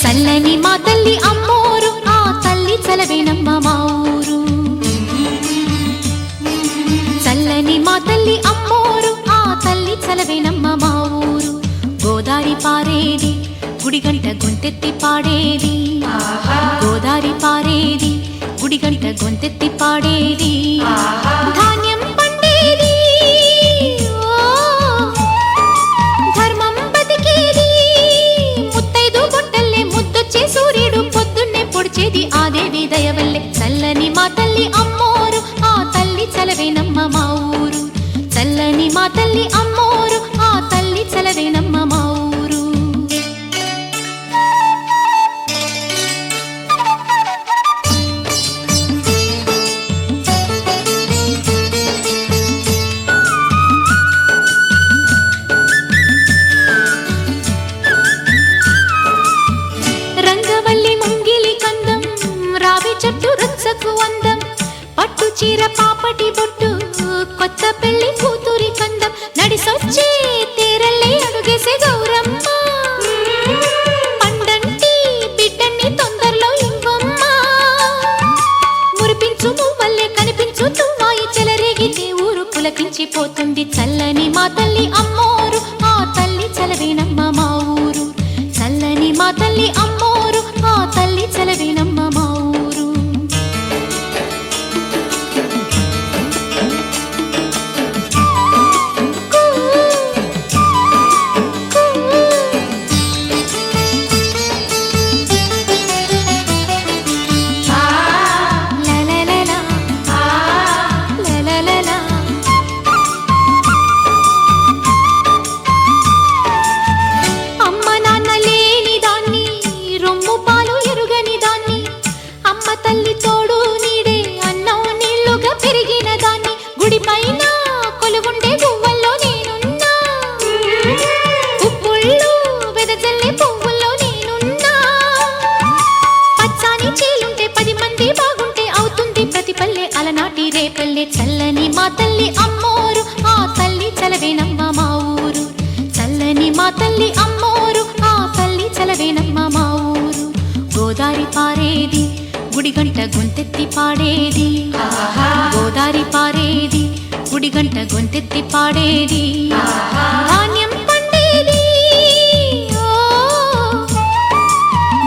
చల్లని మా తల్లి అమ్మోరు, ఆ తల్లి చలవేనమ్మ మా ఊరు. చల్లని మా తల్లి అమ్మోరు, ఆ తల్లి చలవేనమ్మ మా ఊరు. గోదారి పారేది, గుడిగంట గొంతెత్తి పాడేది. గోదారి పారేది, గుడిగంట గొంతెత్తి పాడేది. ధాన్యం పండేది, ధర్మం బతికేది. ముత్తైదు గుంటల్లే ముద్దొచ్చే సూర్యుడు పొద్దున్నే పొడిచేది ఆ దేవి దయవల్లే. చల్లని మా తల్లి అమ్మోరు, ఆ తల్లి చలవేనమ్మ మా ఊరు. చల్లని మా తల్లి అమ్మోరు, ఆ తల్లి చలవేనమ్మ మా ఊరు. రంగవల్లి ముంగిలి కందం, రావి చెట్టు రచ్చకు అందం. పట్టు చీర పాపటి బొట్టు, కొత్త పెళ్లి కూతురి కందం. నడిసొచ్చే తేరల్లే అడుగేసే గౌరమ్మ, పండంటి బిడ్డన్ని తొందరలో ఇవ్వమ్మ. మురిపించు మువ్వల్లే కనిపించు తువ్వాయి, చెలరేగితే ఊరు పులకించిపోతుంది. చల్లని మా తల్లి అమ్మోరు, ఆ తల్లి చలవేనమ్మ మా ఊరు. చల్లని మా తల్లి అమ్మోరు, ఆ తల్లి చలవేనమ్మ మా ఊరు. చల్లటి రేపల్లె చల్లని మా తల్లి అమ్మోరు ఆ తల్లి చలవేనమ్మ మా ఊరు చల్లని మా తల్లి అమ్మోరు ఆ తల్లి చలవేనమ్మ మా ఊరు గోదారి పారేది గుడిగంట గొంతెత్తి పాడేది గోదారి పారేది గుడిగంట గొంతెత్తి పాడేది ధాన్యం పండేది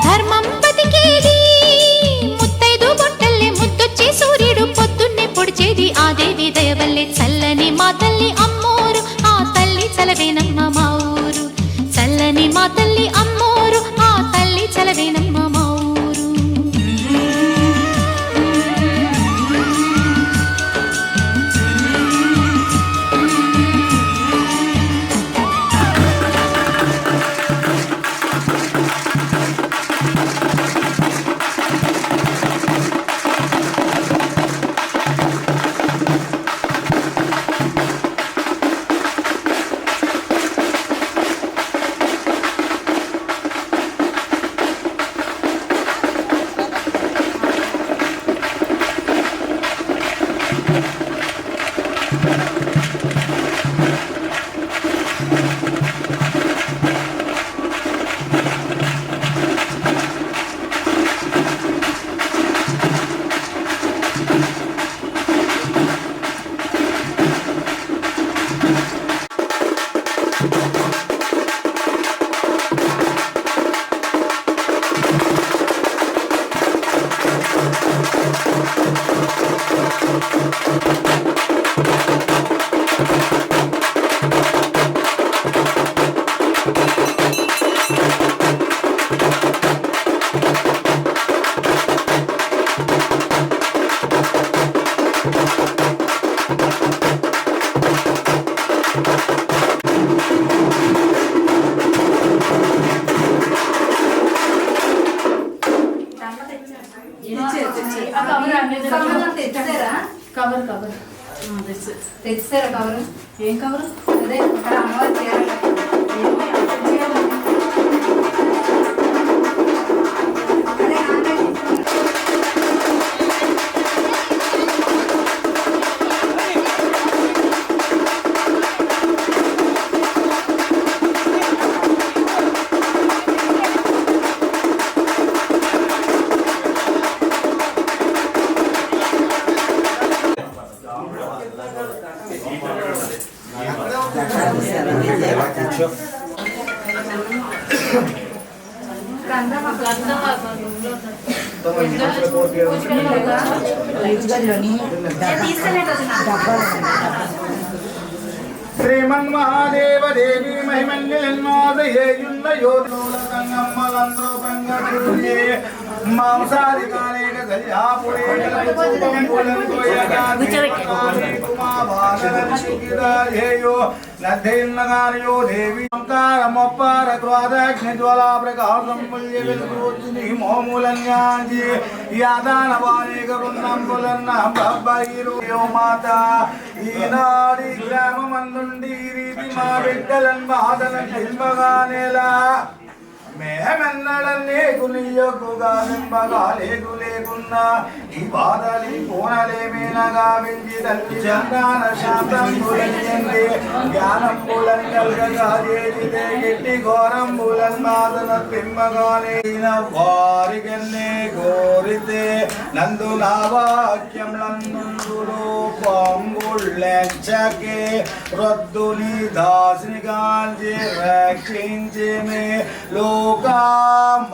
ధర్మం బతికేది ముత్తైదు బొట్టల్లే ముద్దొచ్చే సూర్యుడు పొద్దున్నే పొడిచేది ఆ దేవి దయవల్లే చల్లని మా తల్లి అమ్మోరు ఆ తల్లి చలవేనమ్మ మా ఊరు చల్లని మా తల్లి అమ్మోరు ఆ తల్లి చలవేనమ్మ మా ఊరు కవర్ కవర్ తెచ్చారా కవర్ ఏం కవర్ అదే అమ్మవారి చీర శ్రీమన్మహాదేవ దేవి మహిమన్యున్మాదయేయున్న యోధులందరూ పంగూర్యే మాంసాదికాలేక కళ్యాపురేయో నద్ధేన్నగానయో దేవి ఓంకారమొప్పార క్రోధాగ్నిజ్వలా ప్రకాశం పుల్య వెలుగుని మోములన్యాజి యాదానవానేక వృందం పులన్న బబ్బైరో మాత ఈనాడి గ్రామమందుండి ఈ రీతి మా బిడ్డలన్ బాధలను నిల్వగానేలా మేమెన్నడలేకు నీయొక్కుగా నింపగా లేకు లేకున్నా ఈ బాధలి కోనలేమేనగా వించి తల్లి చందాన శాంతం పులండి జ్ఞానం పులం కలగగా చేసితే గిట్టి ఘోరం పులం బాధన తిమ్మగానే వారికెన్నే కోరితే నందు నా వాక్యం నందుడు పంగుళ్ళెచ్చకే రొద్దుని దాసిని కాల్చి రక్షించి మే లోకామ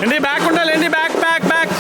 ఏంటి బ్యాక్ ఉండాలి, ఏంటి బ్యాక్ బ్యాక్ బ్యాక్.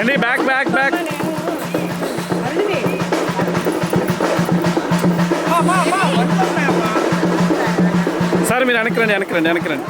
ఏంటి బ్యాక్ బ్యాక్ బ్యాక్. సార్ మీరు వెనక్కి రండి, వెనక్కి రండి, వెనక్కి రండి.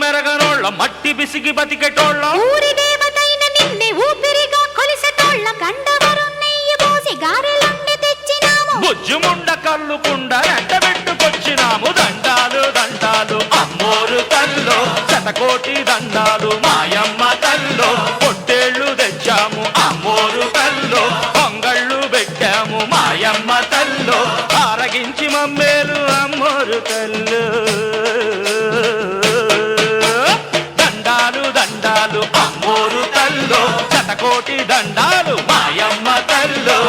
మెరగనోళ్ళ మట్టి బిసిగి బతికెటోళ్ళ ఊరి దేవతైన నిన్నే ఊపిరిగా కొలిసెటోళ్ళ గండవరం నెయ్యి పోసి గారెలండి తెచ్చినాము. బుజ్జుముండ కల్లుకుండ ఎండబెట్టుకొచ్చినాము. దండాలు దండాలు అమ్మోరు తల్లో, శతకోటి దండాలు మాయమ్మ తల్లో. పొట్టేళ్లు తెచ్చాము అమ్మోరు తల్లో, పొంగళ్ళు పెట్టాము మాయమ్మ తల్లో. ఆరగించి మమ్మేలు అమ్మోరు తల్లో. దండాలు అమ్మోరు తల్లో, శతకోటి దండాలు మాయమ్మ తల్లో.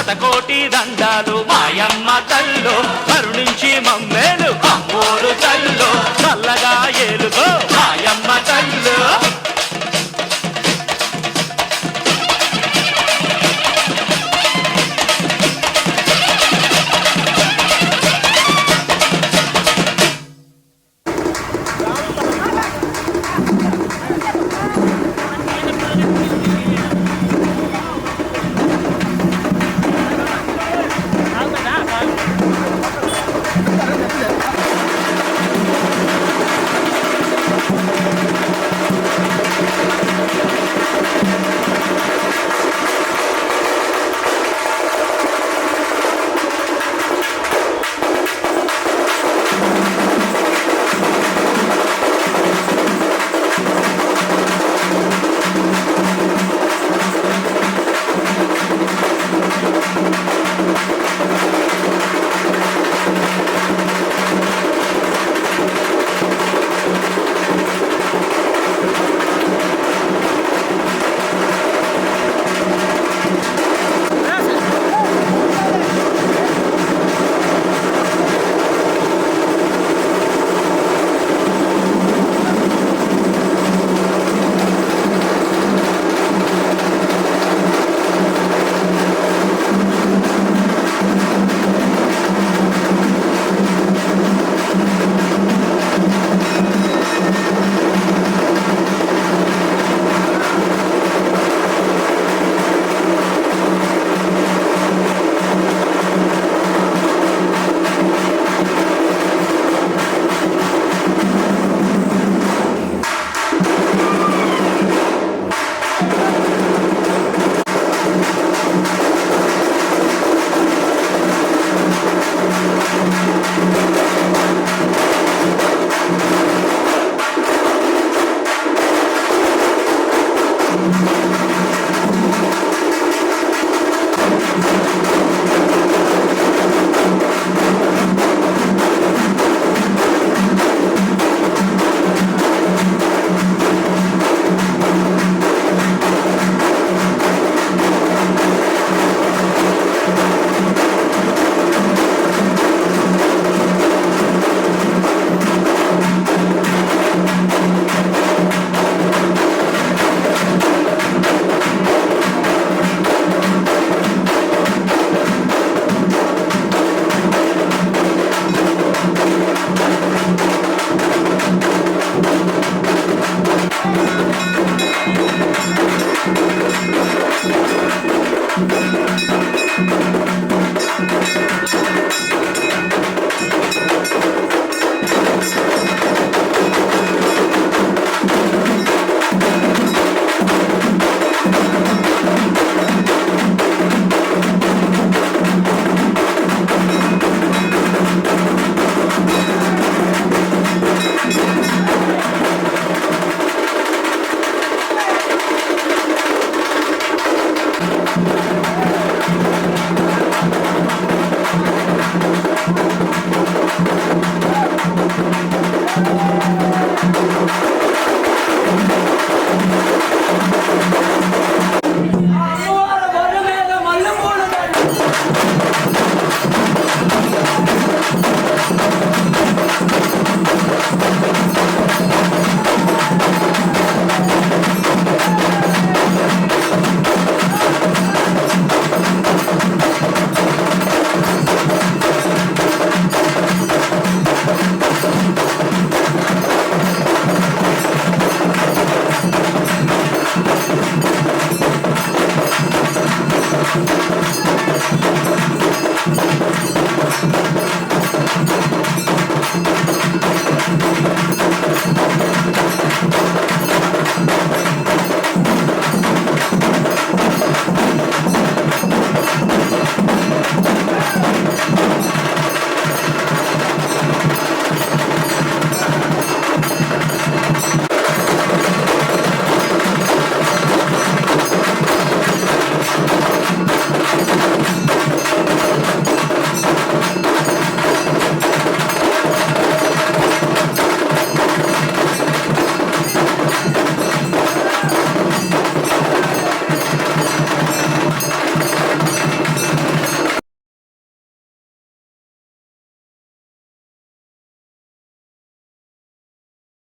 శతకోటి దండాలు మాయమ్మ తల్లు కరుణించి మమ్మే